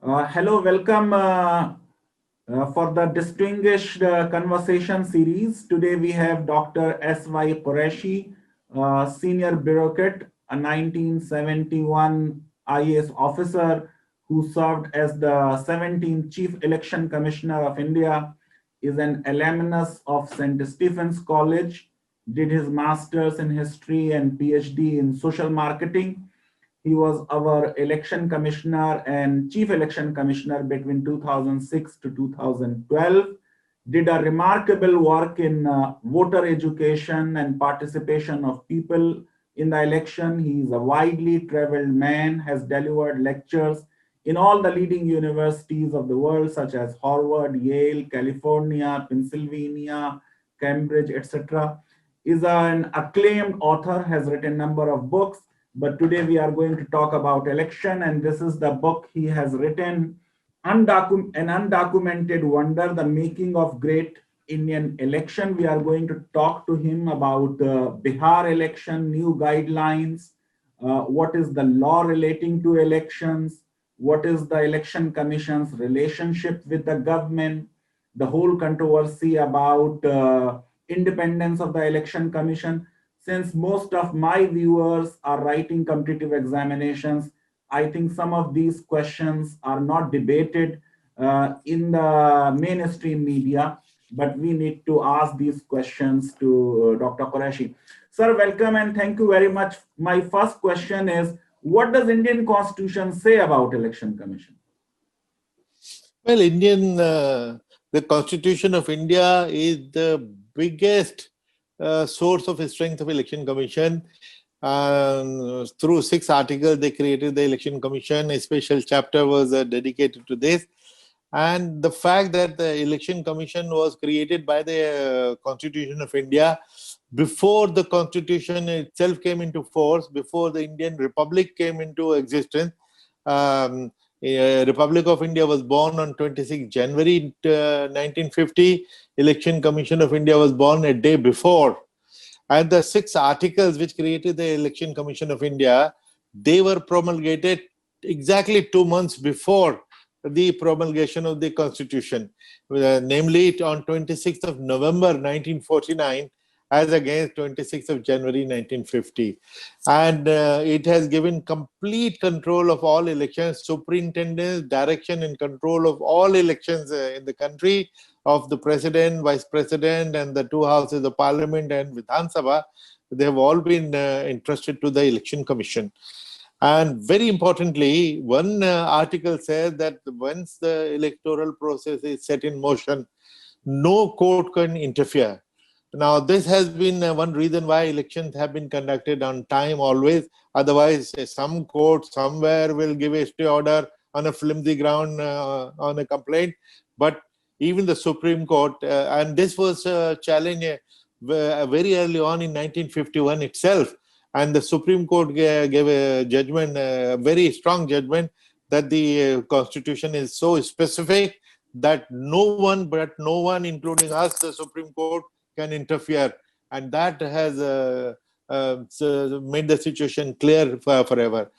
Hello, welcome for the distinguished conversation series. Today we have Dr. S.Y.Quraishi, senior bureaucrat, a 1971 IAS officer who served as the 17th Chief Election Commissioner of India, is an alumnus of St. Stephen's College, did his master's in history and PhD in social marketing. He was our election commissioner and chief election commissioner between 2006 to 2012, did a remarkable work in voter education and participation of people in the election. He is a widely traveled man, has delivered lectures in all the leading universities of the world, such as Harvard, Yale, California, Pennsylvania, Cambridge, etc. Is an acclaimed author, has written a number of books, but today we are going to talk about election, and this is the book he has written, An Undocumented Wonder, The Making of Great Indian Election. We are going to talk to him about the Bihar election, new guidelines, what is the law relating to elections, what is the Election Commission's relationship with the government, the whole controversy about independence of the Election Commission. Since most of my viewers are writing competitive examinations, I think some of these questions are not debated in the mainstream media, but we need to ask these questions to Dr. Quraishi. Sir, welcome and thank you very much. My first question is, what does Indian Constitution say about Election Commission? Well, the Constitution of India is the biggest source of strength of Election Commission. Through 6 articles, they created the Election Commission. A special chapter was dedicated to this. And the fact that the Election Commission was created by the Constitution of India before the Constitution itself came into force, before the Indian Republic came into existence. Republic of India was born on 26 January 1950. Election Commission of India was born a day before. And the 6 articles which created the Election Commission of India, they were promulgated exactly 2 months before the promulgation of the Constitution, namely on 26th of November 1949, as against 26th of January 1950. And it has given complete control of all elections, superintendence, direction and control of all elections in the country, of the president, vice president, and the 2 houses of parliament and Vidhan Sabha. They have all been entrusted to the Election Commission. And very importantly, one article says that once the electoral process is set in motion, no court can interfere. Now, this has been one reason why elections have been conducted on time always. Otherwise, some court somewhere will give a stay order on a flimsy ground on a complaint. But even the Supreme Court, and this was challenged very early on in 1951 itself. And the Supreme Court gave a judgment, a very strong judgment, that the Constitution is so specific that no one, including us, the Supreme Court, can interfere. And that has made the situation clear forever.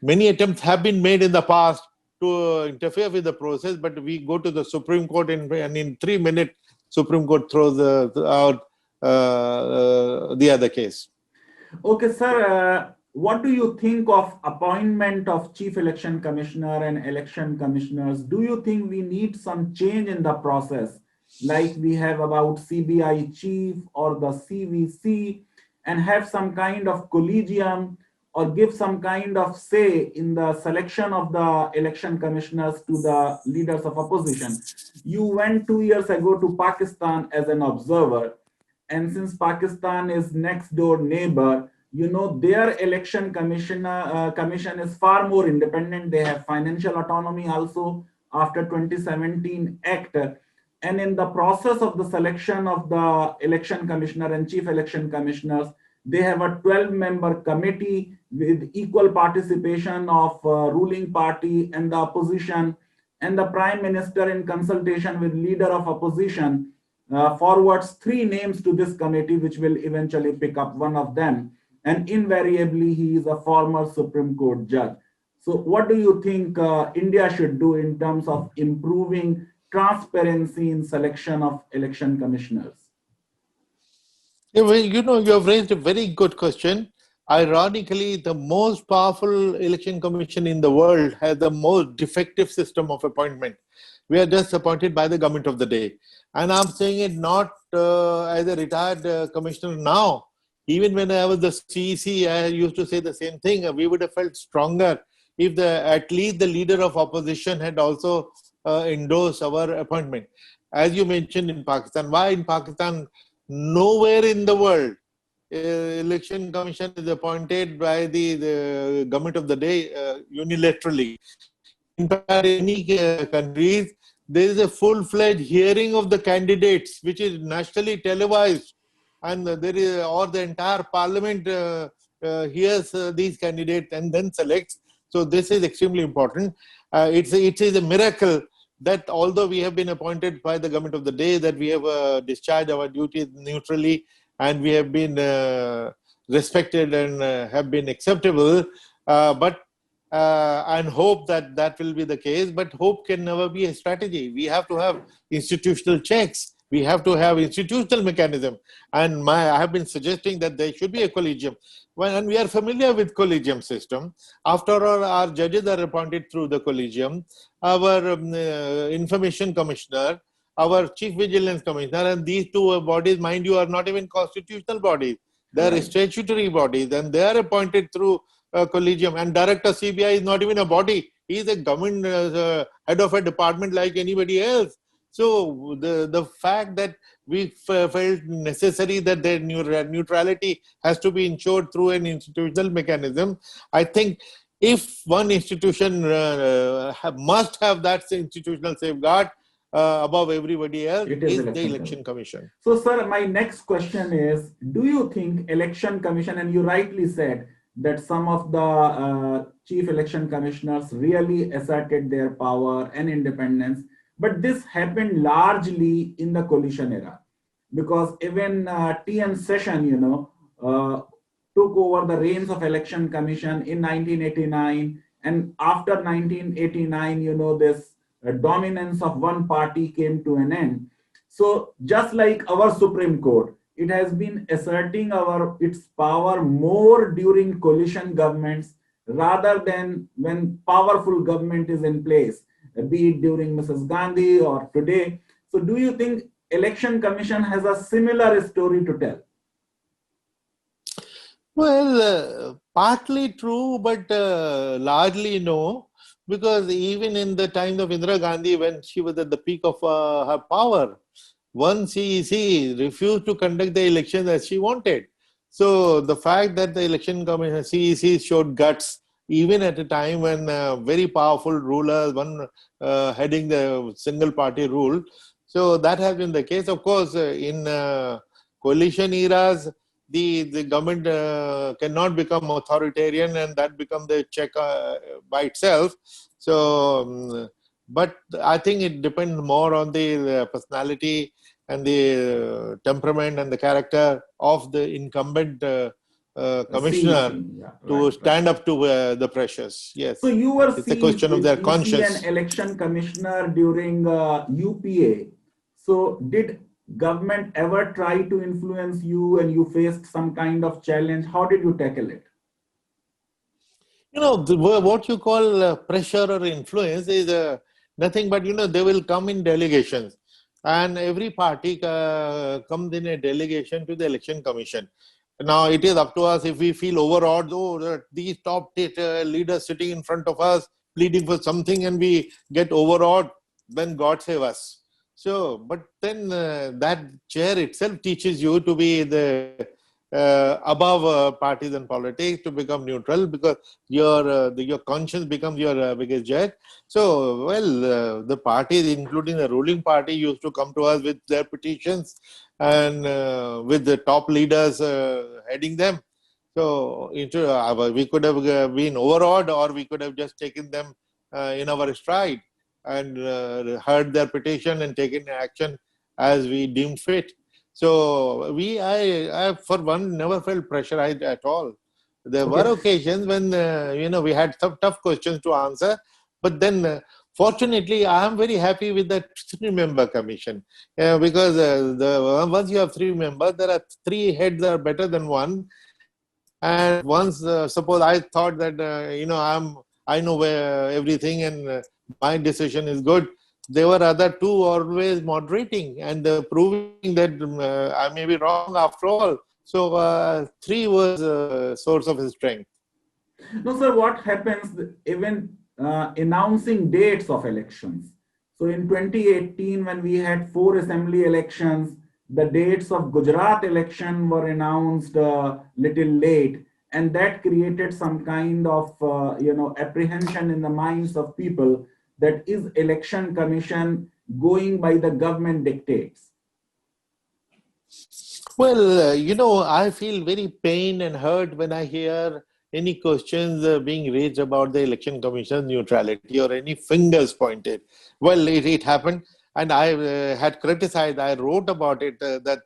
Many attempts have been made in the past to interfere with the process, but we go to the Supreme Court and in 3 minutes, Supreme Court throws out the other case. Okay, sir, what do you think of appointment of Chief Election Commissioner and election commissioners? Do you think we need some change in the process, like we have about CBI chief or the CVC, and have some kind of collegium or give some kind of say in the selection of the election commissioners to the leaders of opposition? You went 2 years ago to Pakistan as an observer. And since Pakistan is next door neighbor, you know, their election commission is far more independent. They have financial autonomy also after 2017 Act. And in the process of the selection of the election commissioner and chief election commissioners, they have a 12-member committee with equal participation of ruling party and the opposition, and the prime minister in consultation with leader of opposition forwards 3 names to this committee, which will eventually pick up one of them. And invariably, he is a former Supreme Court judge. So what do you think India should do in terms of improving transparency in selection of election commissioners? Yeah, well, you have raised a very good question. Ironically, the most powerful election commission in the world has the most defective system of appointment. We are just appointed by the government of the day. And I'm saying it not as a retired commissioner now. Even when I was the CEC, I used to say the same thing. We would have felt stronger if at least the leader of opposition had also endorsed our appointment. As you mentioned in Pakistan, why in Pakistan? Nowhere in the world election commission is appointed by the government of the day unilaterally. In fact, in many countries, there is a full-fledged hearing of the candidates, which is nationally televised, and there is or the entire parliament hears these candidates and then selects. So this is extremely important. It is a miracle that although we have been appointed by the government of the day, that we have discharged our duties neutrally and we have been respected and have been acceptable. But and hope that that will be the case. But hope can never be a strategy. We have to have institutional checks. We have to have institutional mechanism. And I have been suggesting that there should be a collegium. And we are familiar with collegium system. After all, our judges are appointed through the collegium. Our information commissioner, our chief vigilance commissioner, and these two bodies, mind you, are not even constitutional bodies. They are statutory bodies, and they are appointed through collegium. And director CBI is not even a body. He is a government head of a department like anybody else. So the fact that we felt necessary that their neutrality has to be ensured through an institutional mechanism, I think if one institution must have that institutional safeguard above everybody else, It is the election commission. So, sir, my next question is, do you think election commission, and you rightly said that some of the chief election commissioners really asserted their power and independence, but this happened largely in the coalition era, because even TN Session, took over the reins of election commission in 1989, and after 1989, this dominance of one party came to an end. So just like our Supreme Court, it has been asserting its power more during coalition governments rather than when powerful government is in place, be it during Mrs. Gandhi or today. So do you think election commission has a similar story to tell? Well, partly true, but largely no, because even in the time of Indira Gandhi, when she was at the peak of her power, one CEC refused to conduct the elections as she wanted. So the fact that the election commission CEC showed guts, even at a time when very powerful rulers, one heading the single party rule, so that has been the case. Of course, in coalition eras, the government cannot become authoritarian, and that become the check by itself. So, but I think it depends more on the personality and the temperament and the character of the incumbent commissioner to stand up to the pressures. Yes. So you were it's a question of their conscience. An election commissioner during UPA. So did government ever try to influence you, and you faced some kind of challenge? How did you tackle it? What you call pressure or influence is nothing but, they will come in delegations, and every party comes in a delegation to the election commission. Now it is up to us if we feel overawed, these top leaders sitting in front of us pleading for something, and we get overawed, then God save us. So, but then that chair itself teaches you to be above partisan politics, to become neutral, because your conscience becomes your biggest judge. So, well, the parties, including the ruling party, used to come to us with their petitions, and with the top leaders heading them. So, we could have been overawed, or we could have just taken them in our stride and heard their petition and taken action as we deemed fit. So I for one, never felt pressurized at all. There Okay. were occasions when, we had some tough questions to answer. But then, fortunately, I am very happy with that 3-member commission. Because once you have 3 members, there are 3 heads are better than one. And once, suppose I thought that, I know where everything and my decision is good. There were other 2 always moderating and proving that I may be wrong after all. So 3 was a source of his strength. No, sir, what happens even announcing dates of elections? So in 2018, when we had 4 assembly elections, the dates of Gujarat election were announced little late, and that created some kind of apprehension in the minds of people that is election commission going by the government dictates. Well, I feel very pained and hurt when I hear any questions being raised about the election commission neutrality or any fingers pointed. Well, it happened, and I had criticized. I wrote about it that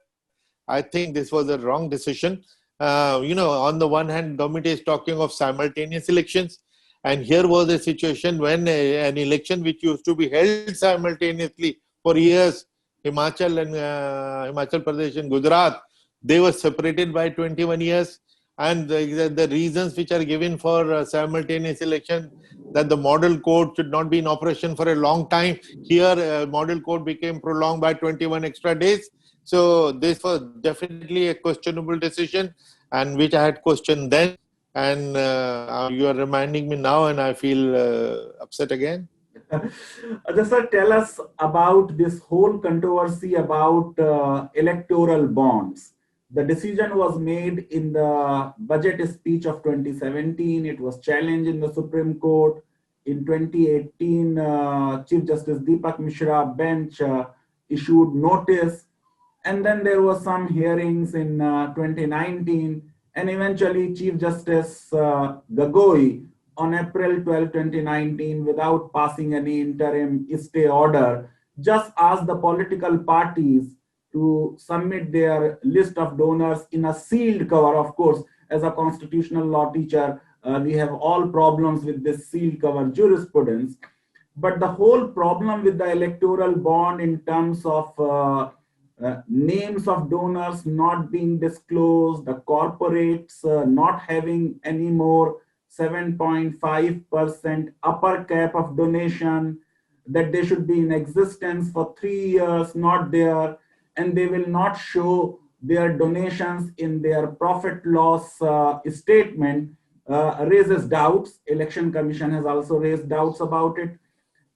I think this was a wrong decision. On the one hand, government is talking of simultaneous elections, and here was a situation when an election which used to be held simultaneously for years, Himachal Pradesh and Gujarat, they were separated by 21 years. And the reasons which are given for simultaneous election, that the model code should not be in operation for a long time. Here, model code became prolonged by 21 extra days. So this was definitely a questionable decision, and which I had questioned then. And you are reminding me now, and I feel upset again. Sir, tell us about this whole controversy about electoral bonds. The decision was made in the budget speech of 2017. It was challenged in the Supreme Court. In 2018, Chief Justice Deepak Mishra bench issued notice. And then there was some hearings in 2019. And eventually, Chief Justice Gagoi on April 12, 2019, without passing any interim stay order, just asked the political parties to submit their list of donors in a sealed cover. Of course, as a constitutional law teacher, we have all problems with this sealed cover jurisprudence. But the whole problem with the electoral bond in terms of names of donors not being disclosed, the corporates not having any more 7.5% upper cap of donation, that they should be in existence for 3 years, not there, and they will not show their donations in their profit loss statement, raises doubts. Election Commission has also raised doubts about it.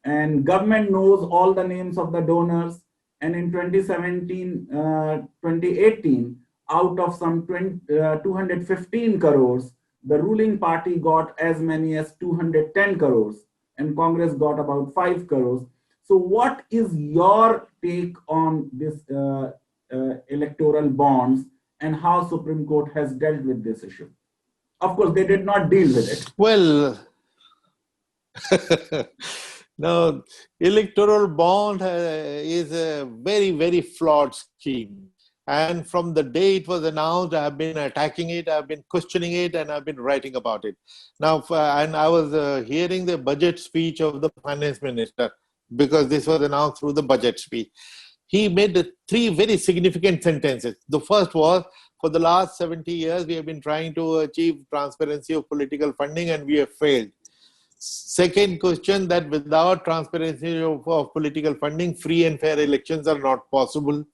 And government knows all the names of the donors. And in 2017, 2018, out of some 215 crores, the ruling party got as many as 210 crores, and Congress got about 5 crores. So what is your take on this electoral bonds and how Supreme Court has dealt with this issue? Of course, they did not deal with it. Well, now, electoral bond is a very, very flawed scheme. And from the day it was announced, I have been attacking it, I have been questioning it, and I've been writing about it. Now, and I was hearing the budget speech of the finance minister, because this was announced through the budget speech. He made 3 very significant sentences. The first was, for the last 70 years, we have been trying to achieve transparency of political funding, and we have failed. Second question, that without transparency of political funding, free and fair elections are not possible.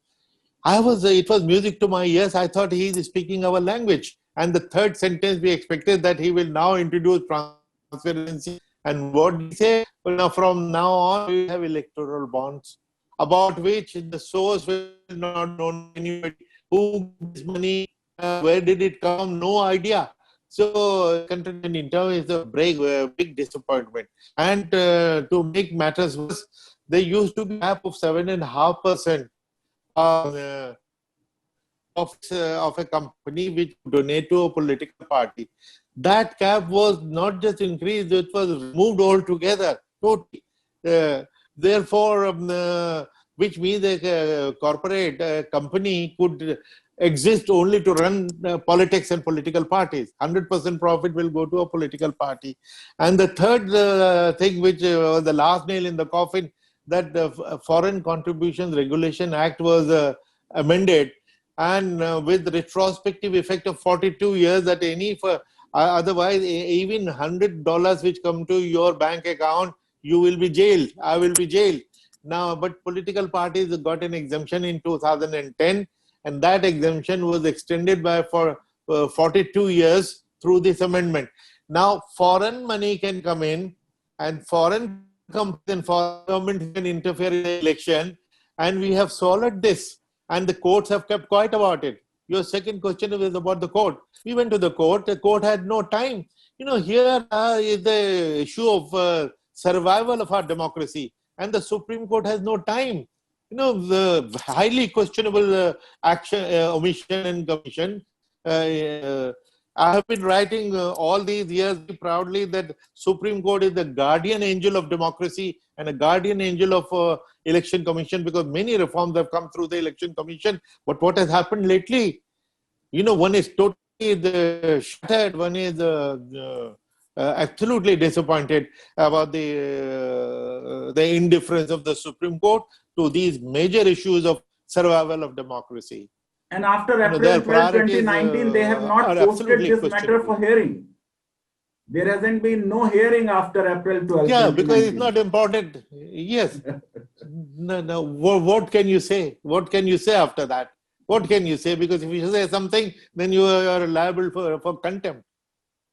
It was music to my ears. I thought he is speaking our language. And the third sentence, we expected that he will now introduce transparency. And what did he say? Well, now from now on, we have electoral bonds, about which the source will not know anybody. Who gives money? Where did it come? No idea. So, content in terms is a big disappointment. And to make matters worse, there used to be a cap of 7.5% of a company which donate to a political party. That cap was not just increased, it was removed altogether, totally. Therefore, which means a corporate company could exist only to run politics and political parties. 100% profit will go to a political party. And the third thing, which was the last nail in the coffin, that the Foreign Contributions Regulation Act was amended, and with retrospective effect of 42 years, that any otherwise even $100 which come to your bank account, you will be jailed. I will be jailed. Now, but political parties got an exemption in 2010, and that exemption was extended for 42 years through this amendment. Now, foreign money can come in, and foreign companies and foreign governments can interfere in the election, and we have solved this, and the courts have kept quiet about it. Your second question was about the court. We went to the court had no time. Here is the issue of survival of our democracy, and the Supreme Court has no time. The highly questionable action, omission and commission. I have been writing all these years proudly that Supreme Court is the guardian angel of democracy and a guardian angel of election commission, because many reforms have come through the election commission. But what has happened lately, one is totally shattered, one is absolutely disappointed about the indifference of the Supreme Court to these major issues of survival of democracy. And after April 12, 2019, they have not posted this matter for hearing. There hasn't been no hearing after April 12. Yeah, because it's not important. Yes. No. What can you say? What can you say after that? What can you say? Because if you say something, then you are liable for contempt.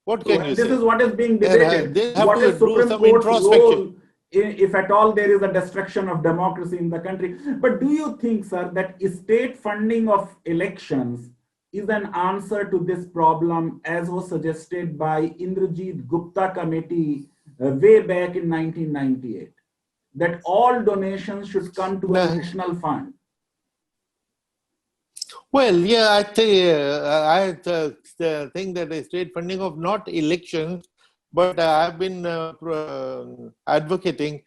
What can you say? This is what is being debated. They have what to is do Supreme some Court's introspection. role, if at all there is a destruction of democracy in the country? But do you think, sir, that state funding of elections is an answer to this problem, as was suggested by Indrajit Gupta committee way back in 1998, that all donations should come to a national fund? Well, yeah, I think that the state funding of not elections, but I've been advocating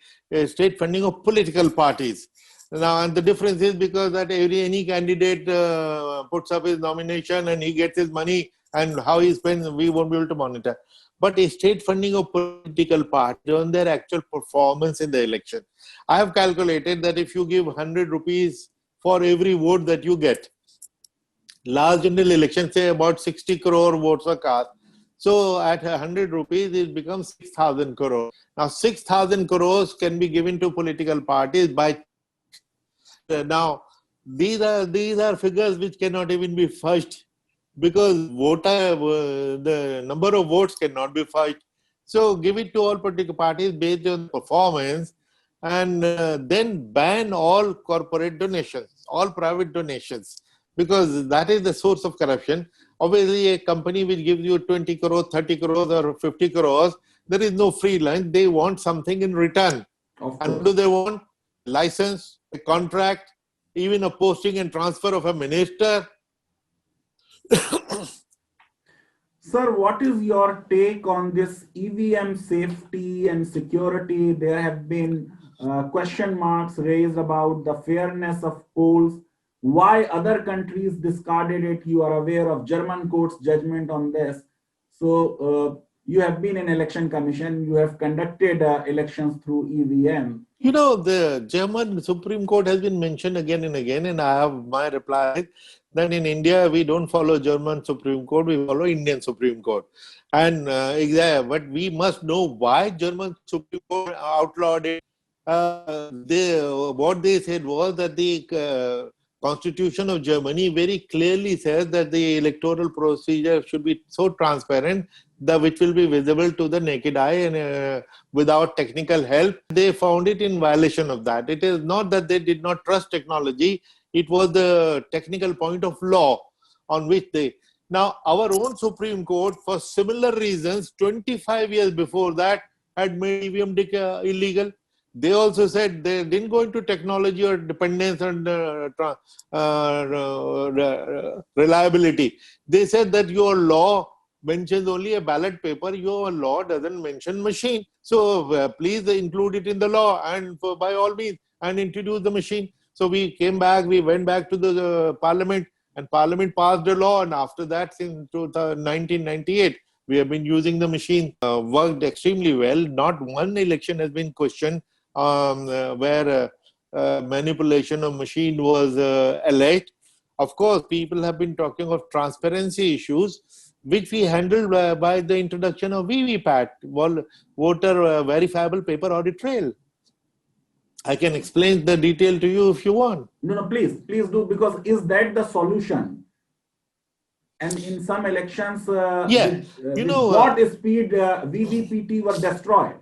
state funding of political parties. Now, and the difference is because that any candidate puts up his nomination and he gets his money, and how he spends, we won't be able to monitor. But a state funding of political parties on their actual performance in the election. I have calculated that if you give 100 rupees for every vote that you get, last general election, say about 60 crore votes are cast. So at 100 rupees, it becomes 6,000 crore. Now, 6,000 crores can be given to political parties by. Now, these are figures which cannot even be fudged, because the number of votes cannot be fudged. So give it to all political parties based on performance, and then ban all corporate donations, all private donations, because that is the source of corruption. Obviously, a company which gives you 20 crores, 30 crores or 50 crores, there is no free lunch. They want something in return. And what do they want? License, a contract, even a posting and transfer of a minister. Sir, what is your take on this EVM safety and security? There have been question marks raised about the fairness of polls. Why other countries discarded it? You are aware of German court's judgment on this. So you have been in election commission. You have conducted elections through EVM. The German Supreme Court has been mentioned again and again, and I have my reply that in India, we don't follow German Supreme Court, we follow Indian Supreme Court. And but we must know why German Supreme Court outlawed it. What they said was that the Constitution of Germany very clearly says that the electoral procedure should be so transparent that which will be visible to the naked eye and without technical help. They found it in violation of that. It is not that they did not trust technology. It was the technical point of law on which they. Now, our own Supreme Court, for similar reasons, 25 years before that, had made EVM illegal. They also said they didn't go into technology or dependence and reliability. They said that your law mentions only a ballot paper, your law doesn't mention machine. So please include it in the law, and by all means, and introduce the machine. So we came back, we went back to the parliament, and parliament passed a law. And after that, since 1998, we have been using the machine. Worked extremely well. Not one election has been questioned where manipulation of machine was alleged. Of course, people have been talking of transparency issues, which we handled by the introduction of VVPAT, voter verifiable paper audit trail. I can explain the detail to you if you want. No, please do, because is that the solution? And in some elections, Yeah, with what speed VVPT were destroyed?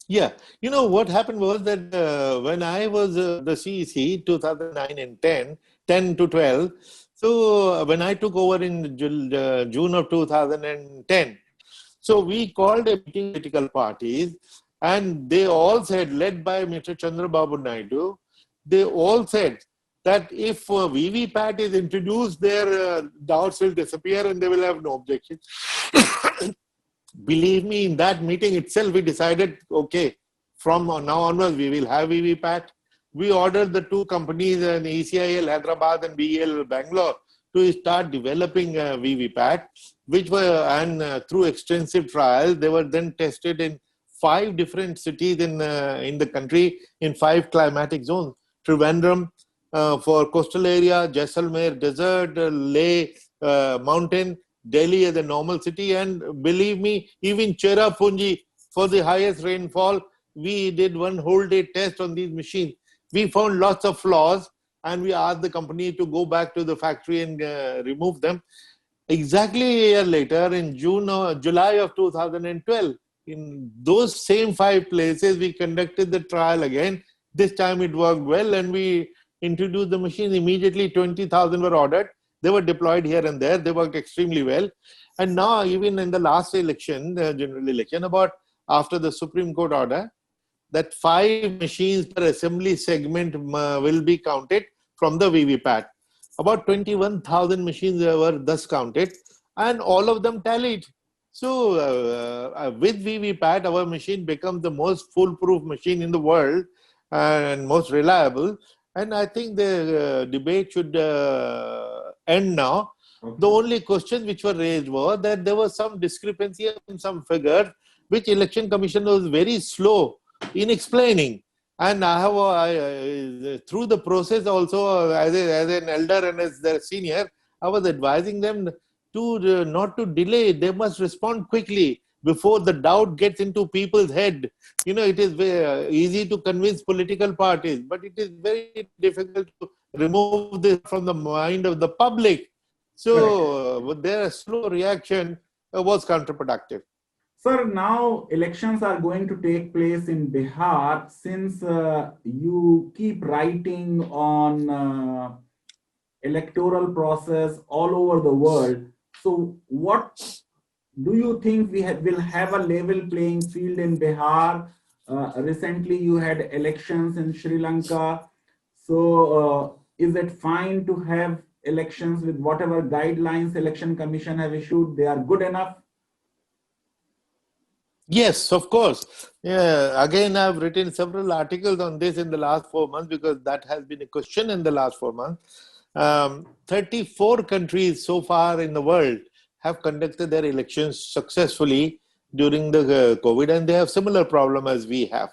Yeah, what happened was that when I was the CEC 2009 and 10 to 12, so when I took over in June of 2010, so we called a meeting political parties, and they all said, led by Mr. Chandrababu Naidu, they all said that if VVPAT is introduced, their doubts will disappear and they will have no objection. Believe me, in that meeting itself, we decided, okay, from now onwards, we will have VVPAT. We ordered the two companies, ECIL Hyderabad and BEL Bangalore, to start developing VVPAT, which were, and through extensive trials, they were then tested in 5 different cities in the country, in 5 climatic zones. Trivandrum for coastal area, Jaisalmer desert, Leh mountain, Delhi as a normal city, and believe me, even Cherrapunji for the highest rainfall, we did one whole day test on these machines. We found lots of flaws, and we asked the company to go back to the factory and remove them. Exactly a year later, in July of 2012, in those same 5 places, we conducted the trial again. This time it worked well, and we introduced the machines immediately. 20,000 were ordered. They were deployed here and there. They worked extremely well. And now, even in the last election, the general election, about after the Supreme Court order, that 5 machines per assembly segment will be counted from the VVPAT. About 21,000 machines were thus counted, and all of them tallied. So, with VVPAT, our machine becomes the most foolproof machine in the world and most reliable. And I think the debate should end now. Okay. The only question which were raised was that there was some discrepancy in some figures, which Election Commission was very slow in explaining. And I have, through the process also, as an elder and as their senior, I was advising them to not to delay. They must respond quickly before the doubt gets into people's head. It is very easy to convince political parties, but it is very difficult to remove this from the mind of the public. So their slow reaction was counterproductive. Sir, now elections are going to take place in Bihar. Since you keep writing on electoral process all over the world, so what do you think we will have a level playing field in Bihar? Recently, you had elections in Sri Lanka. So, is it fine to have elections with whatever guidelines Election Commission have issued? They are good enough? Yes, of course. Yeah, again, I've written several articles on this in the last 4 months, because that has been a question in the last 4 months. 34 countries so far in the world have conducted their elections successfully during the COVID, and they have similar problem as we have.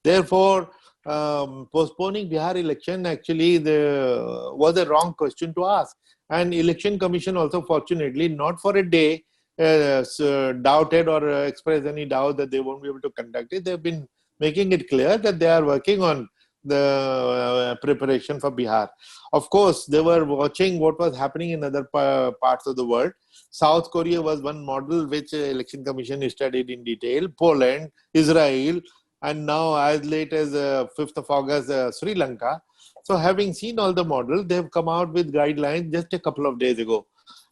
Therefore, postponing Bihar election actually was a wrong question to ask. And Election Commission also, fortunately, not for a day, doubted or expressed any doubt that they won't be able to conduct it. They've been making it clear that they are working on the preparation for Bihar. Of course, they were watching what was happening in other parts of the world. South Korea was one model which Election Commission studied in detail. Poland, Israel, and now as late as 5th of August, Sri Lanka. So having seen all the models, they have come out with guidelines just a couple of days ago.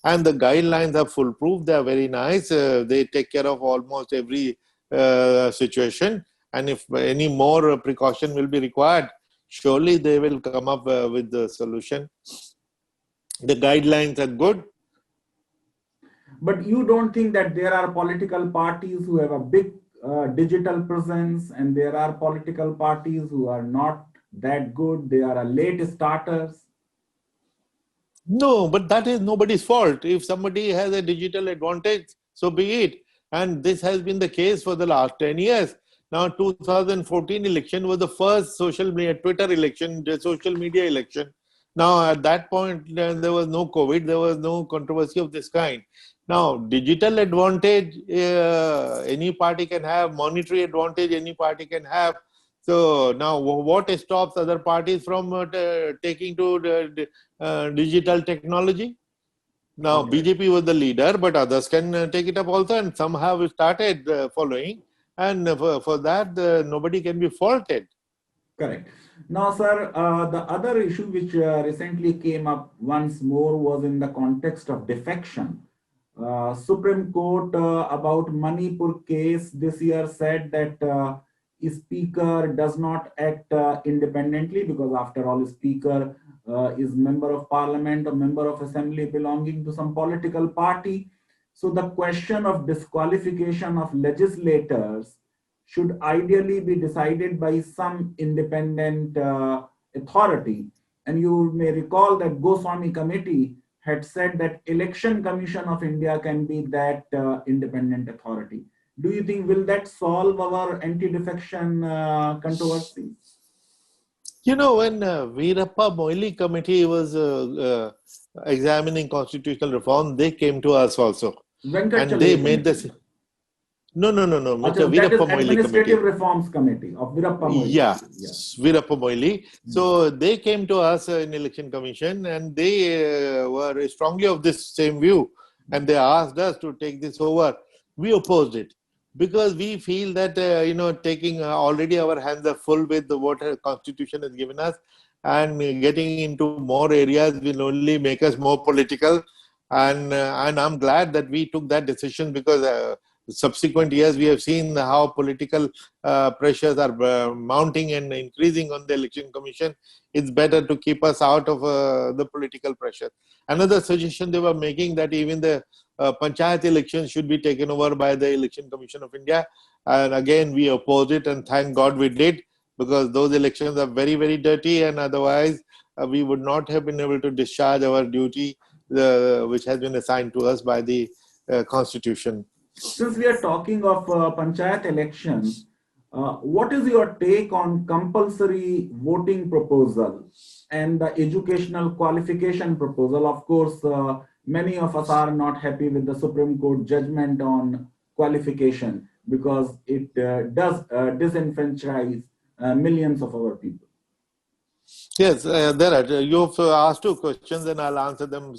And the guidelines are foolproof. They are very nice. They take care of almost every situation. And if any more precaution will be required, surely they will come up with the solution. The guidelines are good. But you don't think that there are political parties who have a big digital presence, and there are political parties who are not that good. They are late starters. No, but that is nobody's fault. If somebody has a digital advantage, so be it. And this has been the case for the last 10 years. Now, 2014 election was the first social media, Twitter election, the social media election. Now, at that point, there was no COVID, there was no controversy of this kind. Now, digital advantage, any party can have, monetary advantage, any party can have. So now, what stops other parties from taking to digital technology? Now, Okay. BJP was the leader, but others can take it up also, and some have started following. And for that, nobody can be faulted. Correct. Now, sir, the other issue which recently came up once more was in the context of defection. Supreme Court about Manipur case this year said that Speaker does not act independently, because after all, Speaker is member of Parliament, a member of Assembly belonging to some political party. So the question of disqualification of legislators should ideally be decided by some independent authority. And you may recall that Goswami committee had said that Election Commission of India can be that independent authority. Do you think will that solve our anti-defection controversy? You know, when Veerappa Moily committee was examining constitutional reform, they came to us also. Venkat And they Chalai made committee. this. No, Mr. That is Veerappa Moily Administrative committee. Reforms Committee of Virappa Moily. Yeah, Yeah. Veerappa Moily. So they came to us in Election Commission, and they were strongly of this same view. And they asked us to take this over. We opposed it because we feel that, taking already our hands are full with what the Constitution has given us, and getting into more areas will only make us more political. And I'm glad that we took that decision, because subsequent years we have seen how political pressures are mounting and increasing on the Election Commission. It's better to keep us out of the political pressure. Another suggestion they were making, that even the panchayat elections should be taken over by the Election Commission of India. And again, we opposed it, and thank God we did, because those elections are very, very dirty, and otherwise we would not have been able to discharge our duty, which has been assigned to us by the Constitution. Since we are talking of panchayat elections, what is your take on compulsory voting proposal and the educational qualification proposal? Of course, many of us are not happy with the Supreme Court judgment on qualification, because it does disenfranchise millions of our people. Yes, there are. You've asked two questions, and I'll answer them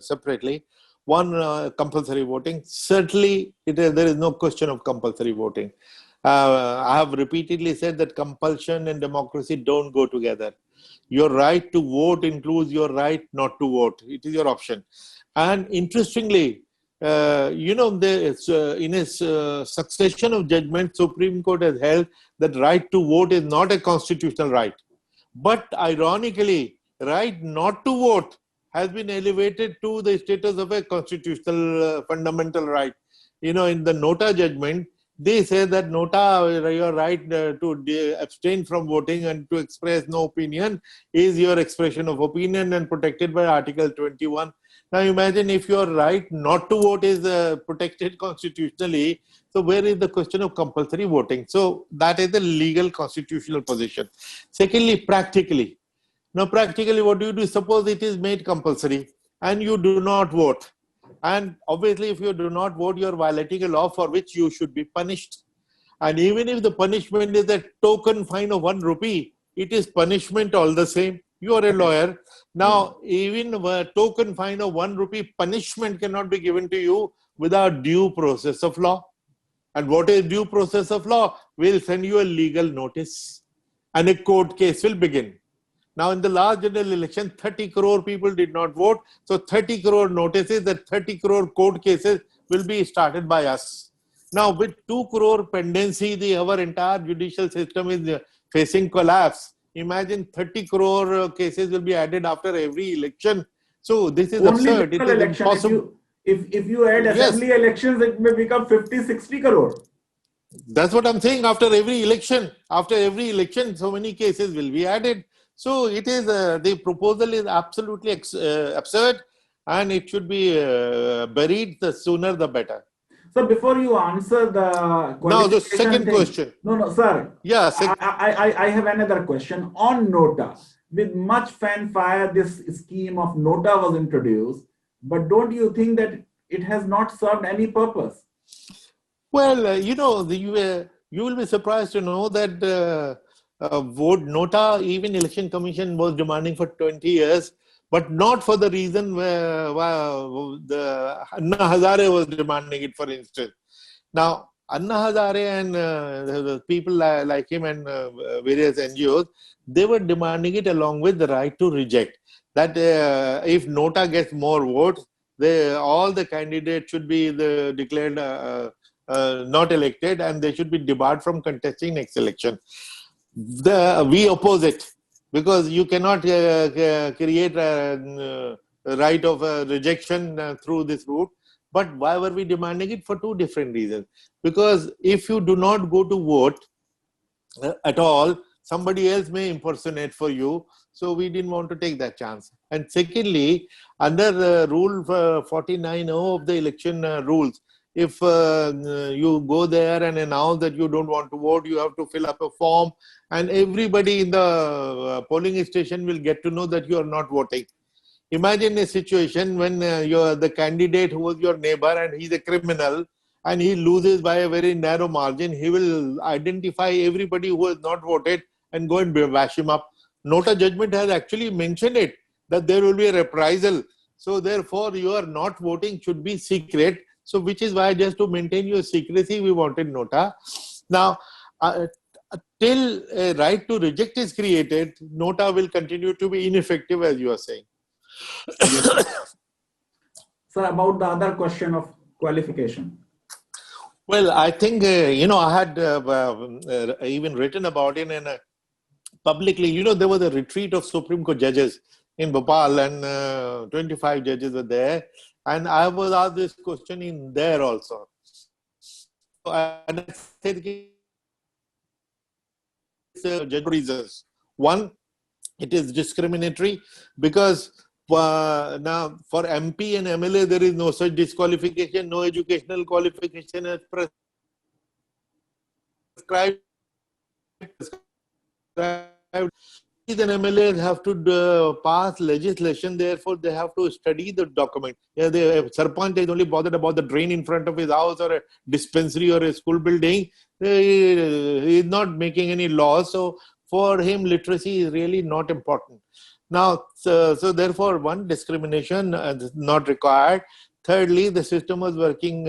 separately. One, compulsory voting. Certainly, there is no question of compulsory voting. I have repeatedly said that compulsion and democracy don't go together. Your right to vote includes your right not to vote. It is your option. And interestingly, in a succession of judgments, Supreme Court has held that right to vote is not a constitutional right. But ironically, right not to vote has been elevated to the status of a constitutional fundamental right. In the Nota judgment, they say that Nota, your right to abstain from voting and to express no opinion is your expression of opinion and protected by Article 21. Now imagine if your right not to vote is protected constitutionally, so where is the question of compulsory voting? So that is the legal constitutional position. Secondly, practically. Now practically what do you do? Suppose it is made compulsory and you do not vote. And obviously if you do not vote, you are violating a law for which you should be punished. And even if the punishment is a token fine of 1 rupee, it is punishment all the same. You are a lawyer. Now, even a token fine of 1 rupee punishment cannot be given to you without due process of law. And what is due process of law? We'll send you a legal notice and a court case will begin. Now, in the last general election, 30 crore people did not vote. So 30 crore notices and 30 crore court cases will be started by us. Now, with 2 crore pendency, our entire judicial system is facing collapse. Imagine 30 crore cases will be added after every election. So this is Only absurd. It local is election. impossible. If you add Yes. assembly elections, it may become 50, 60 crore. That's what I'm saying. After every election, so many cases will be added. So it is the proposal is absolutely absurd, and it should be buried. The sooner the better. So before you answer the Now the qualification second thing, question. no, sir, Yeah, I have another question on Nota. With much fanfare, this scheme of Nota was introduced, but don't you think that it has not served any purpose? well, you will be surprised to know that vote Nota, even Election Commission was demanding for 20 years, but not for the reason why the Anna Hazare was demanding it, for instance. Now, Anna Hazare and the people like him and various NGOs, they were demanding it along with the right to reject. That if Nota gets more votes, all the candidates should be declared not elected, and they should be debarred from contesting next election. We oppose it because you cannot create a right of rejection through this route. But why were we demanding it? For two different reasons. Because if you do not go to vote at all, somebody else may impersonate for you. So we didn't want to take that chance. And secondly, under Rule 49(o) of the election rules, if you go there and announce that you don't want to vote, you have to fill up a form, and everybody in the polling station will get to know that you are not voting. Imagine a situation when you're the candidate who was your neighbor and he's a criminal and he loses by a very narrow margin. He will identify everybody who has not voted and go and bash him up. Nota judgment has actually mentioned it, that there will be a reprisal. So therefore, your not voting should be secret. So which is why, just to maintain your secrecy, we wanted Nota. Now, till a right to reject is created, Nota will continue to be ineffective, as you are saying. Yes. Sir, about the other question of qualification. Well, I think, I had even written about it and publicly, there was a retreat of Supreme Court judges in Bhopal and 25 judges were there. And I was asked this question in there also. And I said, reasons. One, it is discriminatory because now for MP and MLA, there is no such disqualification, no educational qualification as prescribed. These MLAs have to pass legislation, therefore they have to study the document. Yeah, the Sarpanch is only bothered about the drain in front of his house or a dispensary or a school building. He is not making any laws, so for him literacy is really not important. Now, so therefore, one, discrimination is not required. Thirdly, the system was working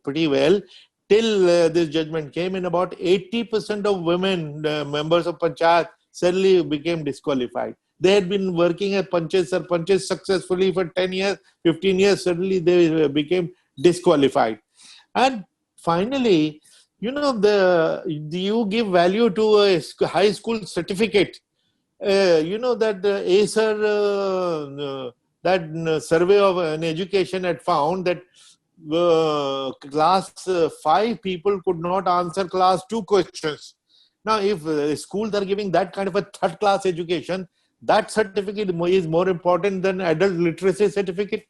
pretty well till this judgment came in. About 80% of women members of Panchayat suddenly became disqualified. They had been working as panches successfully for 10 years, 15 years, suddenly they became disqualified. And finally, you give value to a high school certificate. That Acer, that survey of an education had found that class 5 people could not answer class 2 questions. Now, if schools are giving that kind of a third class education, that certificate is more important than adult literacy certificate.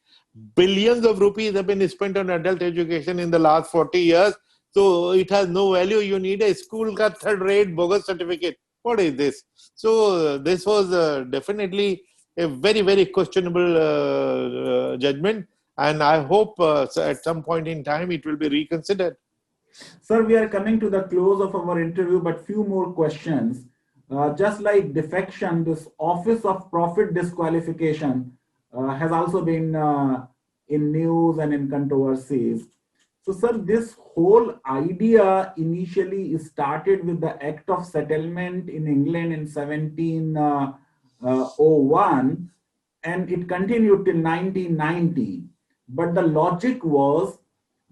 Billions of rupees have been spent on adult education in the last 40 years. So it has no value. You need a school ka third rate bogus certificate. What is this? So this was definitely a very, very questionable judgment. And I hope at some point in time it will be reconsidered. Sir, we are coming to the close of our interview, but few more questions. Just like defection, this Office of Profit Disqualification has also been in news and in controversies. So, sir, this whole idea initially started with the Act of Settlement in England in 1701, and it continued till 1990. But the logic was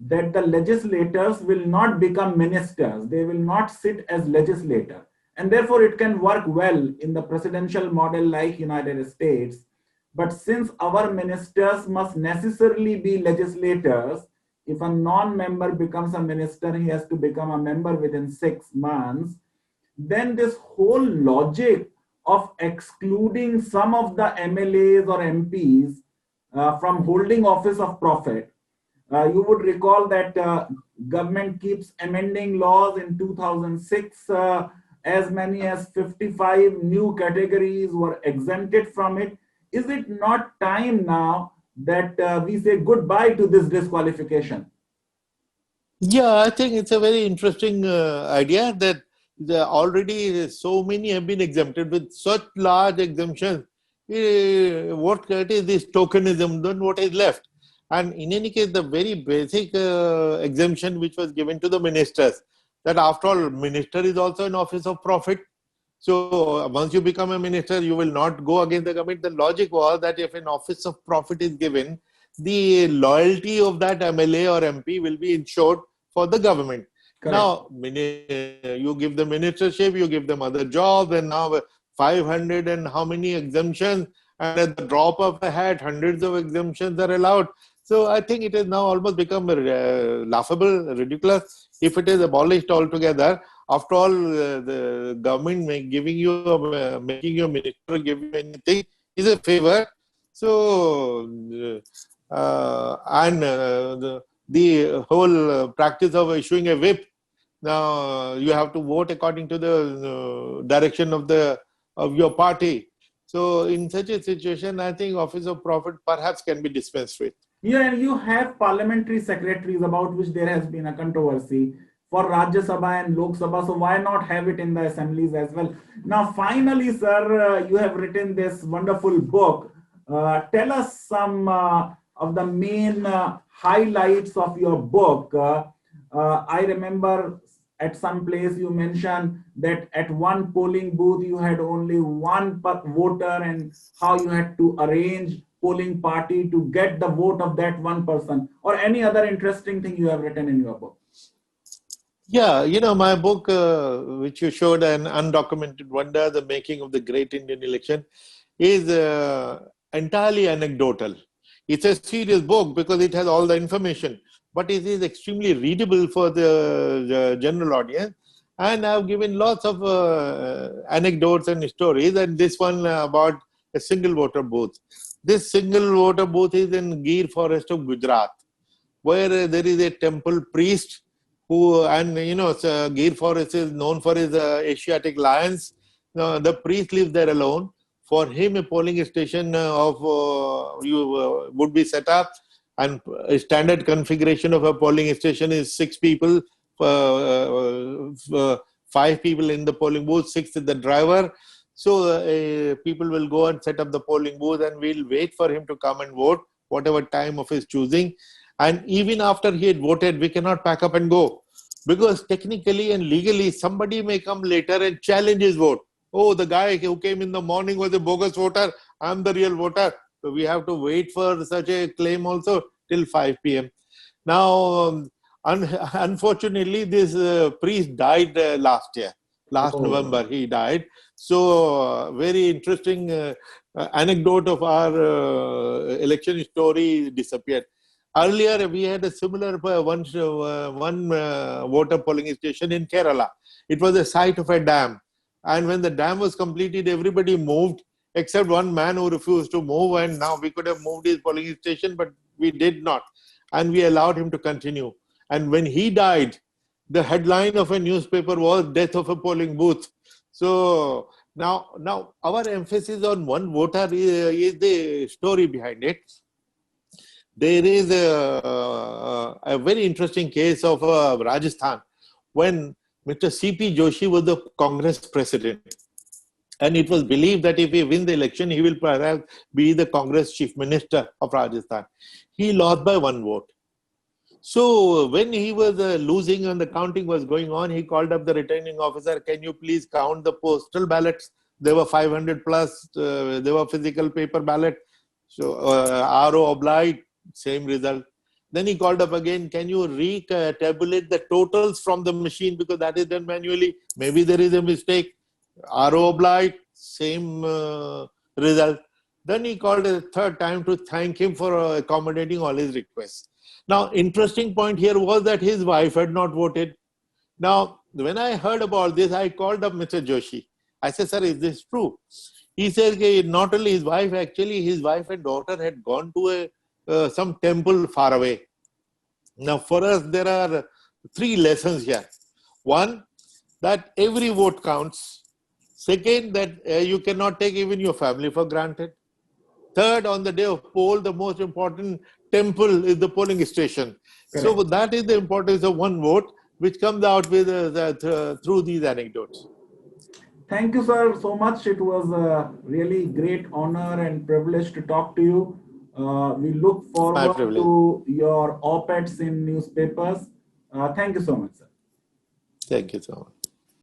that the legislators will not become ministers. They will not sit as legislator. And therefore, it can work well in the presidential model like United States. But since our ministers must necessarily be legislators, if a non-member becomes a minister, he has to become a member within 6 months, then this whole logic of excluding some of the MLAs or MPs from holding office of profit. You would recall that government keeps amending laws. In 2006. As many as 55 new categories were exempted from it. Is it not time now that we say goodbye to this disqualification? Yeah, I think it's a very interesting idea that already so many have been exempted with such large exemptions. What is this tokenism? Then what is left? And in any case, the very basic exemption which was given to the ministers, that after all, minister is also an office of profit. So once you become a minister, you will not go against the government. The logic was that if an office of profit is given, the loyalty of that MLA or MP will be ensured for the government. Correct. Now, you give them ministership, you give them other jobs, and now 500 and how many exemptions, and at the drop of a hat, hundreds of exemptions are allowed. So I think it has now almost become laughable, ridiculous. If it is abolished altogether, after all, the government making you a minister, give you anything is a favor. So, the whole practice of issuing a whip, now you have to vote according to the direction of your party. So in such a situation, I think office of profit perhaps can be dispensed with. Yeah, and you have parliamentary secretaries about which there has been a controversy for Rajya Sabha and Lok Sabha. So why not have it in the assemblies as well? Now, finally, sir, you have written this wonderful book. Tell us some of the main highlights of your book. I remember at some place you mentioned that at one polling booth you had only one voter, and how you had to arrange polling party to get the vote of that one person, or any other interesting thing you have written in your book. Yeah, my book, which you showed, An Undocumented Wonder, The Making of the Great Indian Election, is entirely anecdotal. It's a serious book because it has all the information, but it is extremely readable for the general audience. And I've given lots of anecdotes and stories, and this one about a single voter booth. This single voter booth is in Gir forest of Gujarat, where there is a temple priest who, and Gir forest is known for his Asiatic lions. The priest lives there alone. For him, a polling station would be set up, and a standard configuration of a polling station is 6 people, 5 people in the polling booth, 6 is the driver. So people will go and set up the polling booth, and we'll wait for him to come and vote, whatever time of his choosing. And even after he had voted, we cannot pack up and go, because technically and legally, somebody may come later and challenge his vote. Oh, the guy who came in the morning was a bogus voter. I'm the real voter. So we have to wait for such a claim also till 5 p.m. Now, unfortunately, this priest died last year. Last November, he died. So, very interesting anecdote of our election story disappeared. Earlier, we had a similar one voter polling station in Kerala. It was the site of a dam. And when the dam was completed, everybody moved except one man who refused to move. And now we could have moved his polling station, but we did not. And we allowed him to continue. And when he died, the headline of a newspaper was "Death of a Polling Booth." So now our emphasis on one voter is the story behind it. There is a very interesting case of Rajasthan, when Mr. C.P. Joshi was the Congress president. And it was believed that if he wins the election, he will perhaps be the Congress chief minister of Rajasthan. He lost by 1 vote. So when he was losing and the counting was going on, he called up the returning officer, "Can you please count the postal ballots?" There were 500 plus, there were physical paper ballot. So RO obliged, same result. Then he called up again, "Can you tabulate the totals from the machine, because that is done manually? Maybe there is a mistake." RO obliged, same result. Then he called a third time to thank him for accommodating all his requests. Now, interesting point here was that his wife had not voted. Now, when I heard about this, I called up Mr. Joshi. I said, sir, is this true? He said, not only his wife, actually his wife and daughter had gone to some temple far away. Now, for us, there are 3 lessons here. One, that every vote counts. Second, that you cannot take even your family for granted. Third, on the day of poll, the most important temple is the polling station. Correct. So that is the importance of one vote, which comes out with through these anecdotes. Thank you, sir, so much. It was a really great honor and privilege to talk to you. We look forward to your op-eds in newspapers. Thank you so much, sir. Thank you so much.